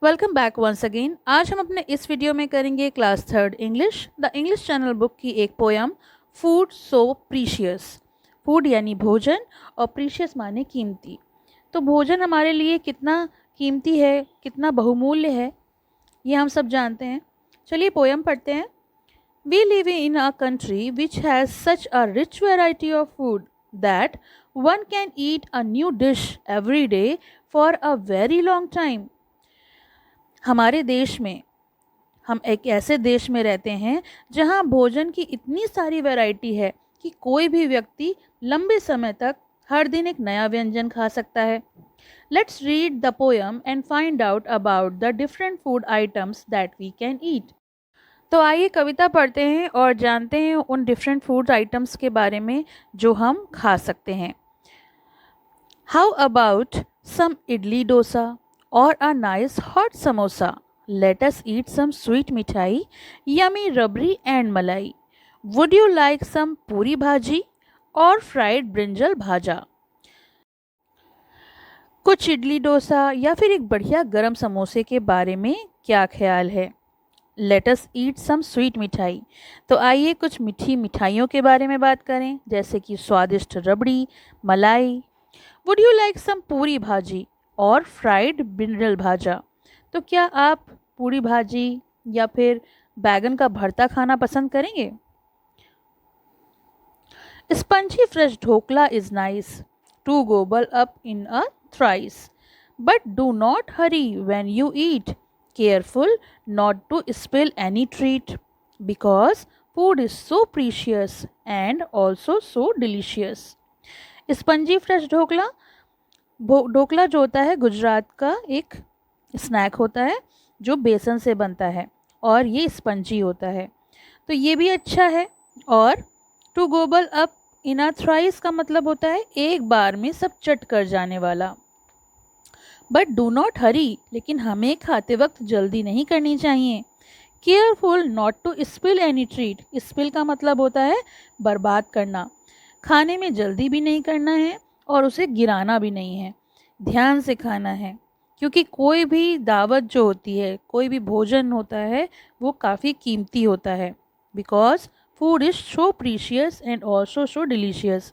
Welcome back once again. आज हम अपने इस वीडियो में करेंगे class third English the English channel book की एक poem food so precious. Food यानी भोजन और प्रीशियस माने कीमती। तो भोजन हमारे लिए कितना कीमती है, कितना बहुमूल्य है, ये हम सब जानते हैं। चलिए पोयम पढ़ते हैं। We live in a country which has such a rich variety of food that one can eat a new dish every day for a very long time. हमारे देश में, हम एक ऐसे देश में रहते हैं जहां भोजन की इतनी सारी वैरायटी है कि कोई भी व्यक्ति लंबे समय तक हर दिन एक नया व्यंजन खा सकता है। Let's read the poem and find out about the different food items that we can eat. तो आइए कविता पढ़ते हैं और जानते हैं उन डिफरेंट फूड आइटम्स के बारे में जो हम खा सकते हैं। How about some idli dosa or a nice hot samosa. Let us eat some sweet mithai, yummy rabri and malai. Would you like some puri bhaji or fried brinjal bhaja? कुछ इडली डोसा या फिर एक बढ़िया गरम समोसे के बारे में क्या ख्याल है? Let us eat some sweet मिठाई। तो आइए कुछ मीठी मिठाइयों के बारे में बात करें, जैसे कि स्वादिष्ट रबड़ी, मलाई। Would you like some पूरी भाजी और फ्राइड ब्रिंजल भाजा? तो क्या आप पूरी भाजी या फिर बैगन का भरता खाना पसंद करेंगे? Spongy fresh dhokla is nice to gobble up in a trice, but do not hurry when you eat, careful not to spill any treat, because food is so precious and also so delicious. Spongy fresh dhokla, dhokla जो होता है गुजरात का एक snack होता है जो बेसन से बनता है और ये स्पंजी होता है, तो ये भी अच्छा है। और to gobble up in a trice का मतलब होता है एक बार में सब चट कर जाने वाला। बट डू नॉट हरी, लेकिन हमें खाते वक्त जल्दी नहीं करनी चाहिए। Careful not to spill any treat, spill का मतलब होता है बर्बाद करना। खाने में जल्दी भी नहीं करना है और उसे गिराना भी नहीं है, ध्यान से खाना है, क्योंकि कोई भी दावत जो होती है, कोई भी भोजन होता है, वो काफ़ी कीमती होता है। Because food is so precious and also so delicious.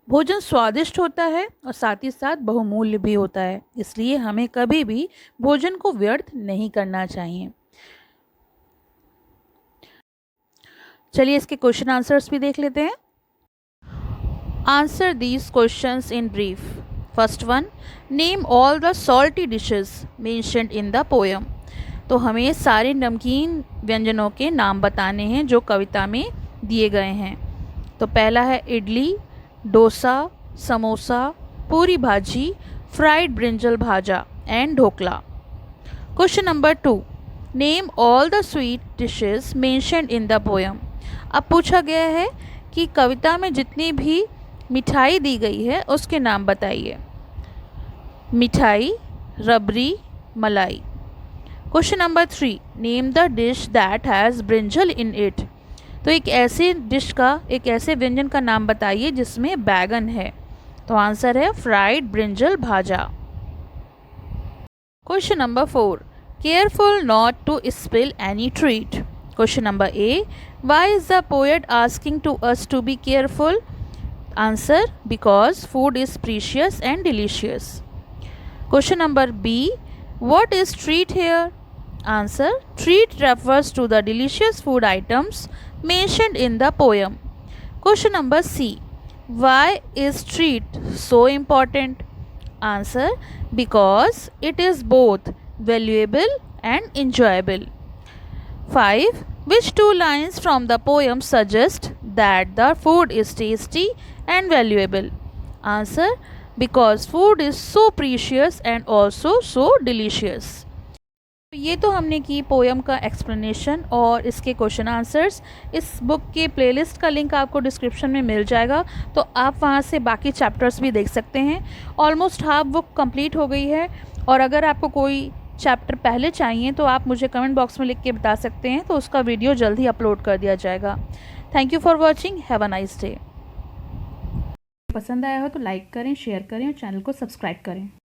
भोजन स्वादिष्ट होता है और साथ ही साथ बहुमूल्य भी होता है, इसलिए हमें कभी भी भोजन को व्यर्थ नहीं करना चाहिए। चलिए इसके क्वेश्चन आंसर्स भी देख लेते हैं। Answer these questions in brief. First one, name all the salty dishes mentioned in the poem. तो हमें सारे नमकीन व्यंजनों के नाम बताने हैं जो कविता में दिए गए हैं। तो पहला है इडली, डोसा, समोसा, पूरी भाजी, fried brinjal bhaja and dhokla. Question number 2, name all the sweet dishes mentioned in the poem. अब पूछा गया है कि कविता में जितनी भी मिठाई दी गई है उसके नाम बताइए। मिठाई, रबड़ी, मलाई। Question number 3, name the dish that has brinjal in it. तो एक ऐसे डिश का, एक ऐसे व्यंजन का नाम बताइए जिसमें बैगन है। तो आंसर है fried brinjal bhaja. Question number 4, careful not to spill any treat. Question number A, why is the poet asking to us to be careful? Answer, because food is precious and delicious. Question number B, what is treat here? Answer, treat refers to the delicious food items mentioned in the poem. Question number C, why is treat so important? Answer, because it is both valuable and enjoyable. 5, which two lines from the poem suggest that the food is tasty and valuable? Answer, because food is so precious and also so delicious. ये तो हमने की poem का explanation और इसके question answers. इस book के playlist का लिंक आपको डिस्क्रिप्शन में मिल जाएगा, तो आप वहाँ से बाकी चैप्टर्स भी देख सकते हैं। ऑलमोस्ट हाफ बुक कंप्लीट हो गई है, और अगर आपको कोई चैप्टर पहले चाहिए तो आप मुझे कमेंट बॉक्स में लिख के बता सकते हैं, तो उसका वीडियो जल्द ही अपलोड कर दिया जाएगा। Thank you for watching, have a nice day. पसंद आया हो तो लाइक करें, शेयर करें और चैनल को सब्सक्राइब करें।